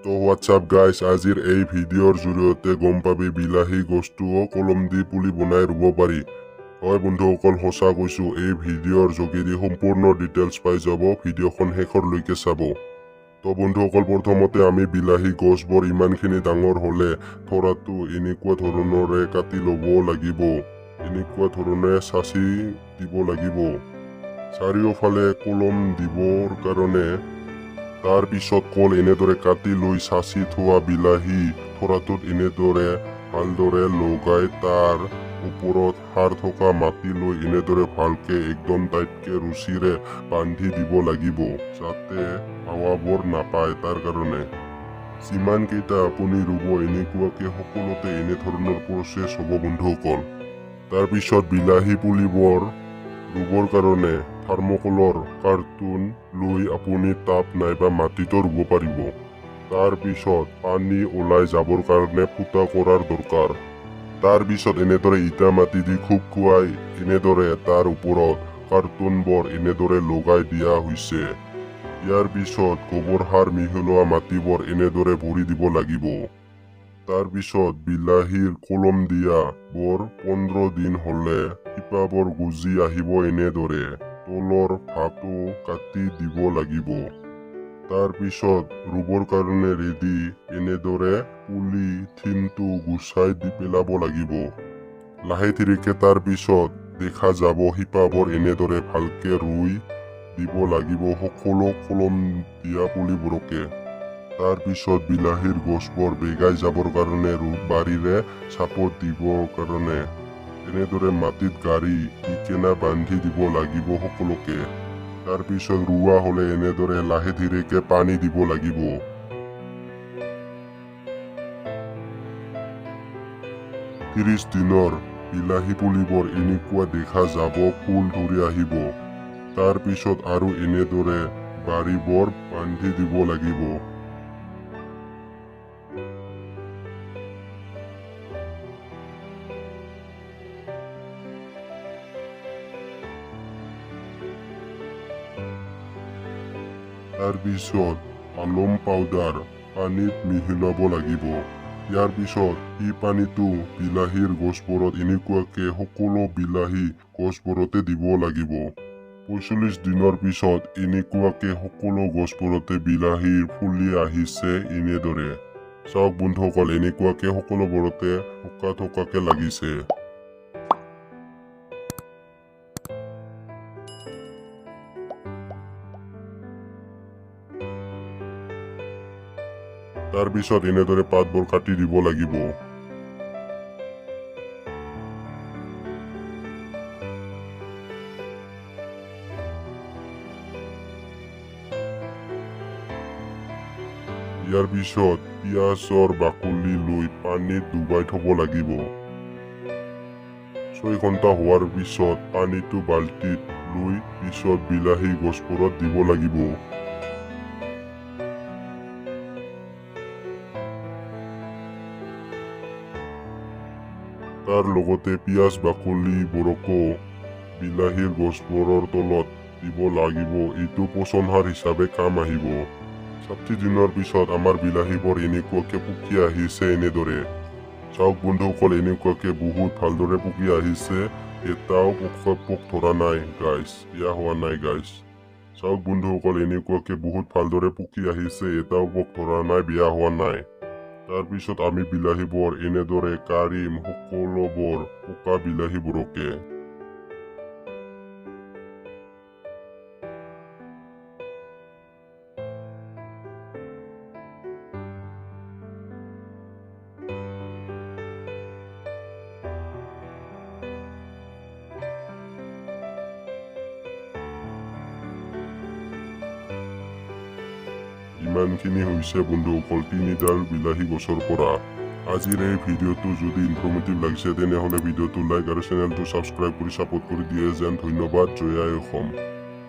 তো WhatsApp guys, আজিৰ এই ভিডিঅ'ৰ জৰিয়তে গম পাবি বিলাহী গছটোও কলম দি পুলি বনাই ৰুব পাৰি। হয় বন্ধুসকল, সঁচা কৈছোঁ, এই ভিডিঅ'ৰ যোগেদি সম্পূৰ্ণ ডিটেইলছ পাই যাব, ভিডিঅ'খন শেষৰলৈকে চাব। তো বন্ধুসকল, প্ৰথমতে আমি বিলাহী গছবোৰ ইমানখিনি ডাঙৰ হ'লে থৰাটো এনেকুৱা ধৰণৰে কাটি ল'ব লাগিব, এনেকুৱা ধৰণে চাচি দিব লাগিব চাৰিওফালে কলম দিবৰ কাৰণে। তাৰ পিছত কল এনেদৰে কাটি লৈ চাচি থোৱা বিলাহী থৰাটোত এনেদৰে ভালদৰে লগাই তাৰ ওপৰত সাৰ থকা মাটি লৈ এনেদৰে ভালকে একদম টাইটকে ৰছীৰে বান্ধি দিব লাগিব, যাতে হাৱাবোৰ নাপায়। তাৰ কাৰণে যিমান কেইটা আপুনি ৰুব এনেকুৱাকে সকলোতে এনেধৰণৰ প্ৰচেছ হ'ব বন্ধুসকল। তাৰপিছত বিলাহী পুলিবোৰ ৰুবৰ কাৰণে থাৰ্মকলৰ কাৰ্টুন লৈ আপুনি টাব নাইবা মাটিতো ৰুব পাৰিব। তাৰ পিছত পানী ওলাই যাবৰ কাৰণে ফুটা কৰাৰ দৰকাৰ। তাৰ পিছত এনেদৰে ইটা মাটি দি খুৱাই এনেদৰে তাৰ ওপৰত কাৰ্টুনবোৰ এনেদৰে লগাই দিয়া হৈছে। ইয়াৰ পিছত গোবৰ সাৰ মিহলোৱা মাটিবোৰ এনেদৰে ভৰি দিব লাগিব। তাৰ পিছত বিলাহীৰ কলম দিয়া বৰ 15 দিন হ'লে শিপাবোৰ গুজি আহিব এনেদৰে তলৰ ভাগটো কাটি দিব লাগিব। তাৰ পিছত ৰুবৰ কাৰণে ৰেডি এনেদৰে পুলি থিমটো গুচাই দি পেলাব লাগিব লাহে ধীৰেকে। তাৰ পিছত দেখা যাব শিপাবোৰ এনেদৰে ভালকে ৰুই দিব লাগিব সকলো কলম দিয়া পুলিবোৰকে। তাৰ পিছত বিলাহীৰ গছবোৰ বেগাই যাবৰ কাৰণে বাৰীৰে চাপত দিবৰ কাৰণে এনেদৰে মাটিত গাড়ী দি কেনে বান্ধি দিব লাগিব সকলোকে। তাৰ পিছত ৰোৱা হ'লে এনেদৰে লাহে ধীৰেকে পানী দিব লাগিব। ত্ৰিশ দিনৰ বিলাহী পুলিবোৰ এনেকুৱা দেখা যাব, ফুল ধৰি আহিব। তাৰ পিছত আৰু এনেদৰে বাৰীবোৰ বান্ধি দিব লাগিব। তাৰ পিছত আলম পাউডাৰ পানীত মিহলাব লাগিব। ইয়াৰ পিছত এই পানীটো বিলাহীৰ গছবোৰত এনেকুৱাকে সকলো বিলাহী গছবোৰতে দিব লাগিব। 45 দিনৰ পিছত এনেকুৱাকে সকলো গছবোৰতে বিলাহী ফুলি আহিছে এনেদৰে। চাওক বন্ধুসকল, এনেকুৱাকে সকলোবোৰতে থকাকে লাগিছে। তাৰ পিছত এনেদৰে পাতবোৰ কাটি দিব লাগিব। ইয়াৰ পিছত পিঁয়াজৰ বাকলি লৈ পানীত ডুবাই থব লাগিব। 6 ঘণ্টা হোৱাৰ পিছত পানীটো বাল্টিত লৈ পিছত বিলাহী গছবোৰত দিব লাগিব। তাৰ লগতে পিঁয়াজ বাকলিবোৰকো বিলাহীৰ গছবোৰৰ তলত দিব লাগিব। এইটো পচন সাৰ হিচাপে কাম আহিব। 60 দিনৰ পিছত আমাৰ বিলাহীবোৰ এনেকুৱাকে পকি আহিছে এনেদৰে। চাওক বন্ধুসকল, এনেকুৱাকে বহুত ভালদৰে পকি আহিছে। এটাও পোক ধৰা নাই গাইজ, বেয়া হোৱা নাই গাইজ। চাওক বন্ধুসকল, এনেকুৱাকে বহুত ভালদৰে পকি আহিছে, এটাও পোক ধৰা নাই, বেয়া হোৱা নাই। তাৰ পিছত আমি বিলাহীবোৰ এনেদৰে কাঢ়িম সকলোবোৰ পকা বিলাহীবোৰকে। ইমানখিনি হৈছে বন্ধুসকল 3ডাল বিলাহী গছৰ পৰা। আজিৰ এই ভিডিঅ'টো যদি ইনফৰ্মেটিভ লাগিছে তেনেহ'লে ভিডিঅ'টো লাইক আৰু চেনেলটো ছাবস্ক্ৰাইব কৰি ছাপোৰ্ট কৰি দিয়ে যেন। ধন্যবাদ। জয় আই অসম।